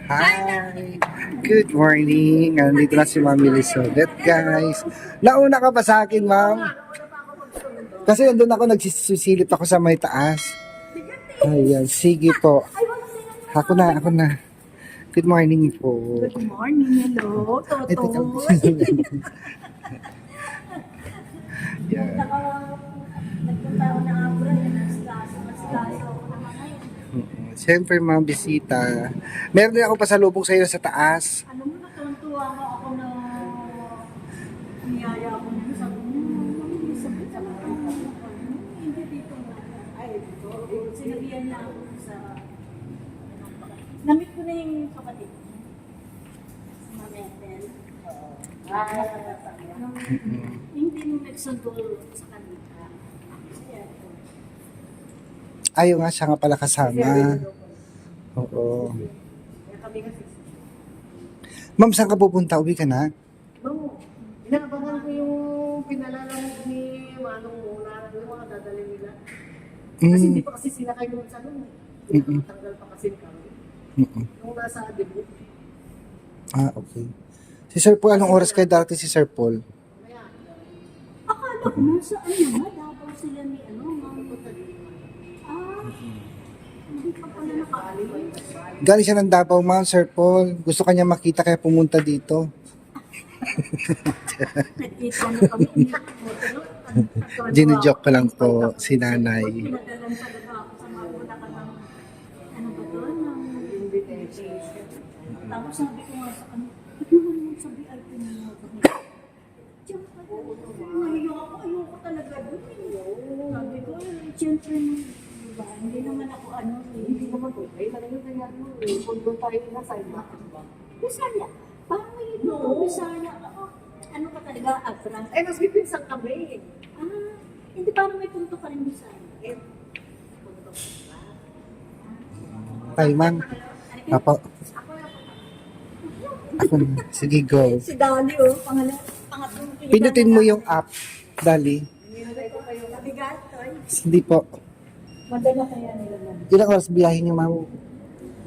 Hi! Good morning! Nandito na si Ma'am Elizabeth, guys. Nauna ka pa sa akin, Ma'am? Kasi andun ako, nagsisilip ako sa may taas. Ayan, sige po. Ako na. Good morning po. Good morning, hello, Ito ka. Toto. Yeah. Nagpunta ako na abra, nasikaso ako naman ngayon. Siyempre, Ma'am, bisita. Meron din ako pasalubong sa iyo sa taas. Alam mo, natutuwa nga ako na niyaya ako nyo. Sabi mo, sakit sa mga hindi dito na. Ay, dito. Sinabihan niya ako sa... Namit ko na yung kapatid. Si Mameten. Hindi mo nagsundol sa kanila. Kaya ito. Ayaw nga, siya nga pala kasama. Oo. Kaya kami kasi... Ma'am, saan ka pupunta? Uwi ka na? No, inaabangan ko yung pinalalamog ni Manong Muna, yung mga dadali nila. Kasi hindi pa kasi sila kayo sa ano. Tanggal pa kasi kami. Nung nasa debut. Ah, okay. Si Sir Paul, anong oras kayo darating si Sir Paul? Akala ko nasa nga, Davao sila ni mga hindi pa pala nakaalim. Galing siya ng Davao, Ma'am, Sir Paul. Gusto kanya makita kaya pumunta dito. Nagkita na kami. Gino-joke ko lang po si nanay. Pinadalan talaga ako sa mga ka ng, ano ba to, ng invitation. Tapos sabi ko nga sa kanila, ba't naman mo sa VIP na mga kami? Diyan pa nahiyo ako, ayoko talaga doon. Sabi ko, siyempre, diba, hindi naman ako Hindi naman ko, ay talagang kaya ano, kung doon tayo na sa iba. Bisaya. Parang may Bisaya. Ano ka talaga, Afrang? Ay, mas pipinsang kami. Hindi parang may punto ka rin Bisaya. Tay, Ma'am. Papa. Ako na. Sige, go. Si Dali, pangatlong kita. Pinutin mo yung app, Dali. Nabigat, Toy. Hindi po. Madala kaya nila man. Ilang oras biyahe niyo, Ma'am?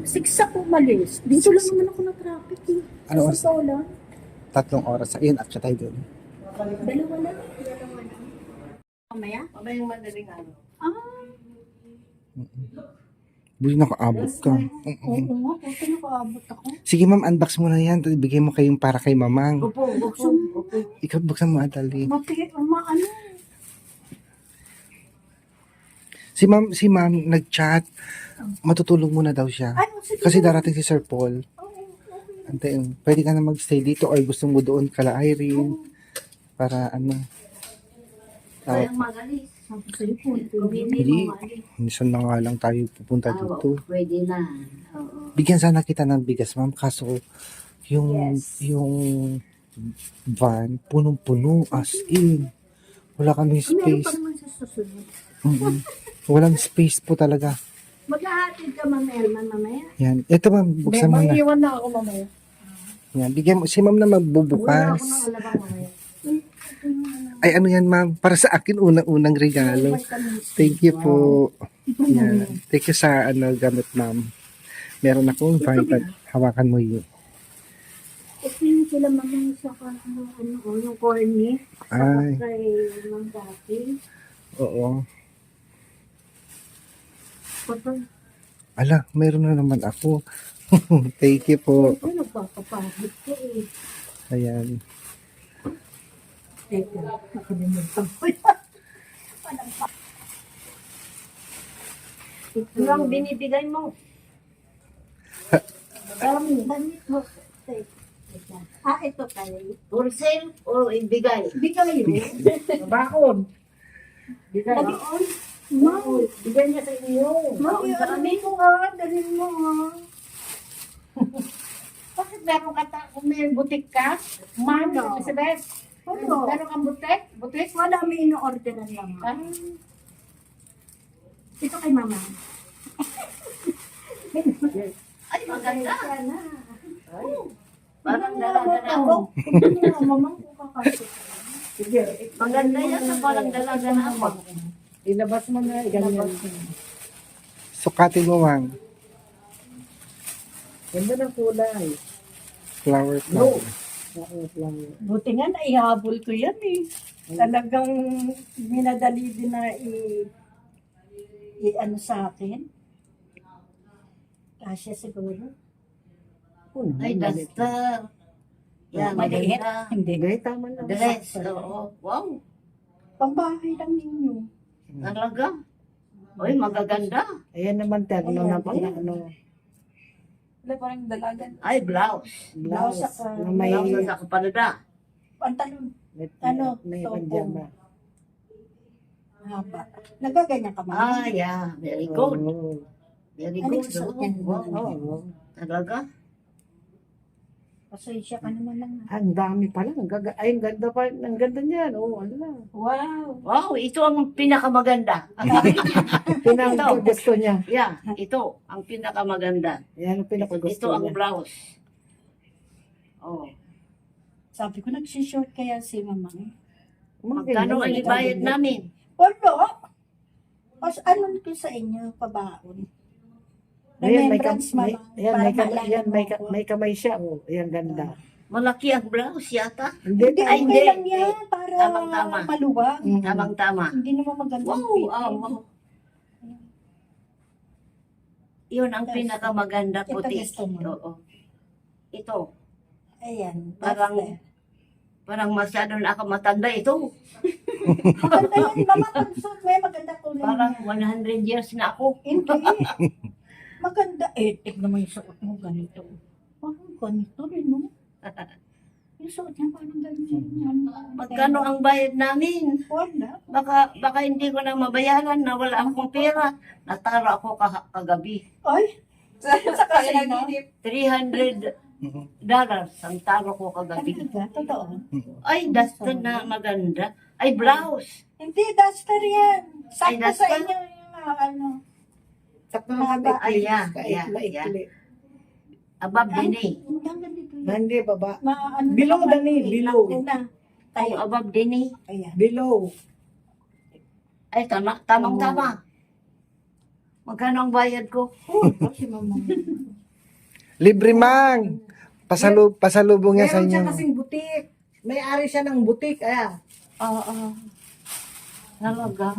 6 ako umalis. Dito lang naman ako na traffic eh. Ano oras? Ito lang. 3 oras. Ayun, action tayo doon. Dalawa lang. Mamaya? Mamayang madaling ano. Buti nakaabot ka. Oo nga. Puto nakaabot ako. Sige, Ma'am, unbox mo na yan. Tapos bigay mo kayong para kay Mamang. Opo, Buksan mo. Ikaw, buksan mo, Dali. Ano? Si Ma'am nag-chat. Matutulog muna daw siya. Ano? Sige. Kasi darating si Sir Paul. Oo. Antayin, pwede ka na magstay dito or gusto mo doon kala Irene. Para ano. Sayang magalis. Sabi sa'yo po. Hindi Hindi. mo maalis. Minsan na nga lang tayo pupunta dito. Pwede na. Oo. Bigyan sana kita ng bigas, Ma'am. Kaso, yung van, punong-puno. As in. Wala kami Meron space. pa naman sa susunod. Walang space po talaga. Maghahatid ka, Ma'am Elman, mamaya. Yan. Ito, Ma'am. Buksan mo na. Maiiwan na ako mamaya. Yan. Bigyan mo. Si Ma'am na Wala magbubukas. ako ng alabang mamaya. Ay, ano yan, Ma'am? Para sa akin, unang-unang regalo. Thank you po. Yan. Thank you sa gamit, Ma'am. Meron akong vital. Hawakan mo yun. Ito yung sila mamaya sa yung corny. Ay, Kay Ma'am Dati. oo. Patay. Ala, meron na naman ako. Thank you po. Ito, nagpapapahit ko eh. Ayan. Teka, nakalimutan ko yan. Ito ang binibigay mo. Damit mo. Teka. Ito tayo. For sale o ibigay? Bigay mo. Bakon. Bigay. Lagi on. Ma'am. Bigay niya sa inyo. Ma'am, dalhin mo nga. Dalhin mo nga. Bakit meron ka kung may butik ka? Man, Ano? sa best. Ano? Meron kang butik? Butik? Wala, may ino-orderan lang. Ah, Ito kay Mama. ay, maganda. Sana. Parang dalaga na ako. Mamang ko kakasok. Sige. Maganda yan sa parang dalaga na ako. Ilabas mo na. Ganyan. Sukatin mo, Ma'am. Ganda ng kulay. Flower No. flower. Oo, flower. Buti nga naihabol ko yan eh. Talagang minadali din na ano sa akin. Kasya siguro. Ay, duster. Yan, Maliit. maganda. Hindi. Hindi, tama lang. Dress. Oo. Wow. Pambahay lang ninyo. Talaga. Uy, magaganda. Ayan naman, tagno na pang ano. Wala parang dalagan. Ay, blouse. Blouse. Blouse at, Na may, Blouse sa kapalda. Pantalon. may, Ano, may topo. pajama. Haba. Nagaganyan ka Ah, man. yeah. Very good. Oo. Very Ano good. yung suot Oo. niyan? Wow. Oo. Talaga. Pasensya ka naman lang. Ang dami pala. Ay, ang ganda pa. Ang ganda niyan. Oo, ano lang. Wow. Wow, ito ang pinakamaganda. Pinang gusto niya. Yeah, ito ang pinakamaganda. Yan ang Ito pinakagusto ang niya. blouse. Oh. Sabi ko, nagsishort kaya si Mama. Magkano ang ibayad namin? Wala. Mas ano ko sa inyo, pabaon. Ayan, Remembrance, Mama. Ayan, may kamay siya. Oh, ayan, ganda. Malaki ang blouse yata. Hindi, Hindi, Ay, okay hindi, lang hindi. yan. Para Tamang-tama. maluwag. Tamang-tama. Hindi naman maganda. Wow, wow. Yun ang pinakamaganda Ito puti. gusto mo? Oo. Ito. Ayan. Parang- that's there. Parang masyado na ako matanda ito. Maganda yan. Mama, pag suot mo yan, maganda kulay. Parang 100 years na ako. Hindi. Maganda. Tignan mo yung suot mo ganito. Parang ganito rin, no? Yung suot niya parang ganito. Magkano ang bayad namin? Wala. Baka hindi ko na mabayaran na wala akong pera. Natalo ako kagabi. Ay. Sa kasino? $300 ang talo ko kagabi. Talaga, totoo. Ay, duster na maganda. Ay, blouse. Hindi, duster yan. Ay, Sakto sa duster? inyo yung ano. Sakto na Ay, yeah, yeah, maikli. Above dinay. Hanggang dito yun. Hindi, baba. Ano Below, naman, Dani, below. Na. Oh, Tayo. above dinay. Ayan. Below. Ay, tamang-tama. Magkano ang bayad ko? Si Mama. Libre mang. Pasalubong niya sa Meron siya inyo. kasing butik. May-ari siya ng butik. Ayan. Oo. Talaga.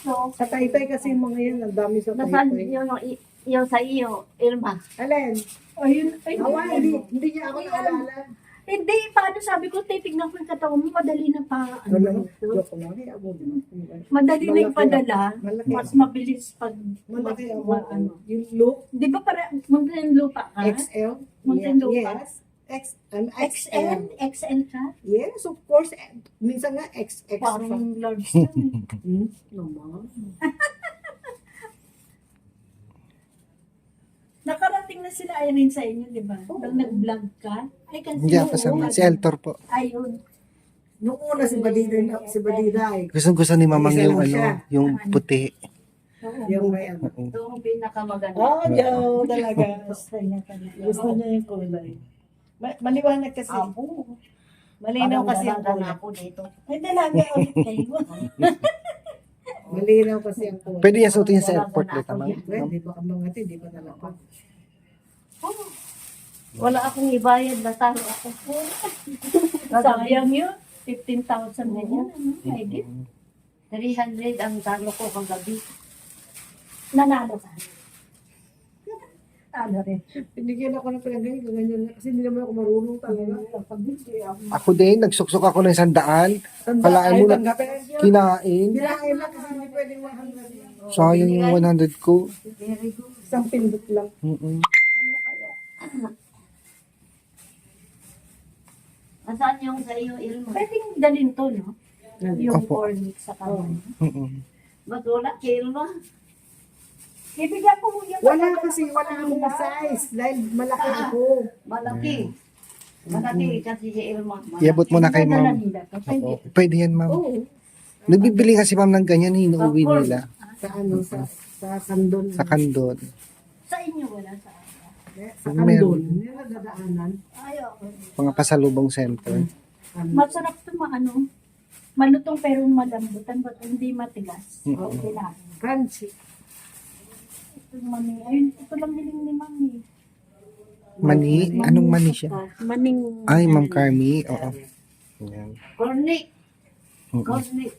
So, Sa Taytay kasi yung mga yan. Ang dami sa nasaan Taytay. yung sa iyo, Irma? Alin? Ayun. Ay, Awa, hindi niya ako naalala. Hindi, paano sabi ko, titignan ko yung katawan mo, madali na pa, Ano? ano, Joke lang. Eh, ako. madali na Malaki ipadala, Malaki. mas mabilis pag, Malaki ako. ano. Yung look. Di ba para, magandang lupa ka? XL. Magandang lupa? Yes. I'm XL? XL ka? Yes, of course. Minsan nga XX. Parang large ka. Naman. Nakarating na sila Irene sa inyo, di ba? Nung nag-vlog ka. Ay, kasi Hindi ako kasama. Si Eltor po. Ayun. Noong una si Badiday. Gusto ni Mamang Isa yung lang siya. yung puti. Oo. Yung may ano. Oo. Ito ang pinakamaganda. Oh, Joe, talaga. Gusto niya talaga. Gusto niya yung kulay. Maliwanag kasi. Abo. Malinaw kasi ang Parang kulay. na ako dito. Ay, dalaga ulit kayo. Malinaw kasi ang kulay. Pwede niya suotin sa airport dito, ma'am. Pwede, baka mga di ba talaga? Wala akong ibayad, natalo ako. Sayang yun. 15,000 na yan. Ano? Ay, di. 300 ang talo ko kagabi. Nanalo ka. Talo rin. Pinigyan ako ng pinagay, ganyan lang. Kasi hindi naman ako marunong talaga. Pag hindi ako. Ako din, nagsuksok ako ng 100. Kalaan mo na kinain. Kinain lang kasi hindi pwedeng 100. Sayang yung 100 ko. Very good. Isang pindot lang. Mm-mm. Ano kaya? Nasaan yung sa iyo, Irma? Pwedeng dalhin to, no? Yung Opo. 4 weeks sa kanya. Mm-mm. Ba't wala kay Irma? Ibigyan ko mo yung... Wala kasi, wala akong size. Dahil malaki ako. Malaki. Malaki kasi si Irma. Malaki. Iabot mo na kay Dadala ma'am. nila to. Pwede. Oo. Pwede yan, ma'am. Oo. Nagbibili kasi ma'am ng ganyan, inuuwi nila Sa ano, sa kandon. sa kandon. Sa inyo wala sa akin. Sa kandon. Hindi na dadaanan. Ayaw. Mga pasalubong center. Masarap ito ano. Malutong pero malambutan. But hindi matigas. Mm-mm. Okay na. Crunchy. Ito mami. Ayun, ito lang hiling ni mami. Mani? Anong mani siya? Maning. Ay, Ma'am Carmi. Oo. Ayan. Cornic. Mm-mm. Cornic.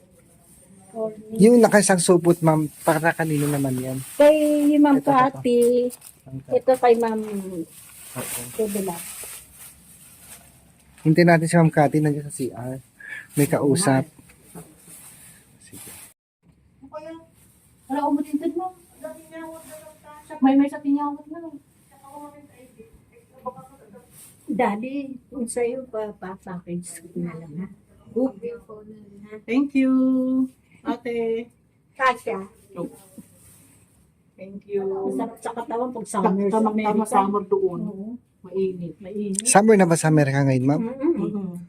Yung nakasang supot, ma'am, para kanino naman yan? Kay Ma'am Ito, ito. Cathy. Ito kay Ma'am Tubila. Hintayin natin si Ma'am Cathy, nandiyan sa CR. May kausap. Sige. Wala ko matintid mo. May sa tinyawat na lang. Dali, kung sa'yo package ko na lang ha. Thank you, ate. Kasya. Thank you. Masarap sa katawan pag summer sa Tamang-tama America. summer doon. Oo. Mainit. Mainit. Summer na ba sa Amerika ngayon, ma'am?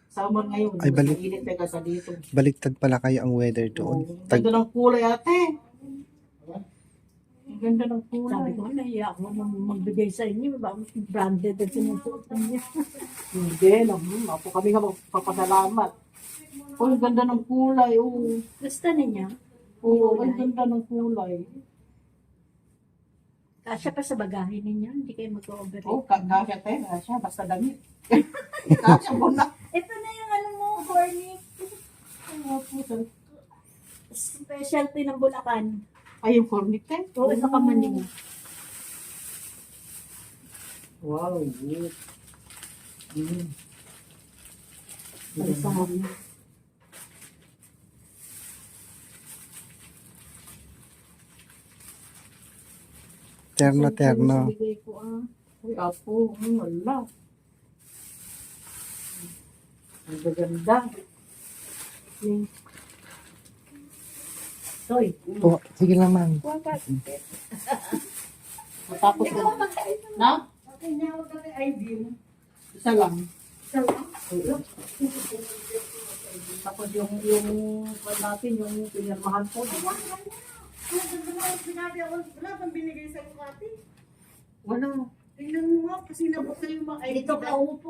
Summer ngayon. Ay, balik. Mainit tayo sa dito. Baliktad pala kayo ang weather doon. Ganda ng kulay, ate. Ang ganda ng Sabi kulay. ko, nahiya ako nang magbigay sa inyo. Branded ang sinusuot niya. Hindi, naman. Ako kami nga magpapasalamat. Oh, ang ganda ng kulay. Oh. Gusto niya. Oh, ang ganda ng kulay. Kasya pa sa bagahe ninyo. Hindi kayo mag-overrate. Oh, kasya tayo. Kasya, basta damit. Kasya mo na. Ito na yung ano mo, horny. Specialty ng Bulacan. Ay, yung cornic tayo. Oo, sa kamaning. Wow, good. Palisahan. Terno. Bigay ko Uy, apo. Wala. Ang gaganda. Soy. Po, sige lang, ma'am. Matapos ko. Na? Isa lang. Tapos yung natin, yung pinirmahan ko. Wala bang binigay sa'yo, Kati? Wala. Tingnan mo nga, kasi nabot na yung mga Dito ka upo.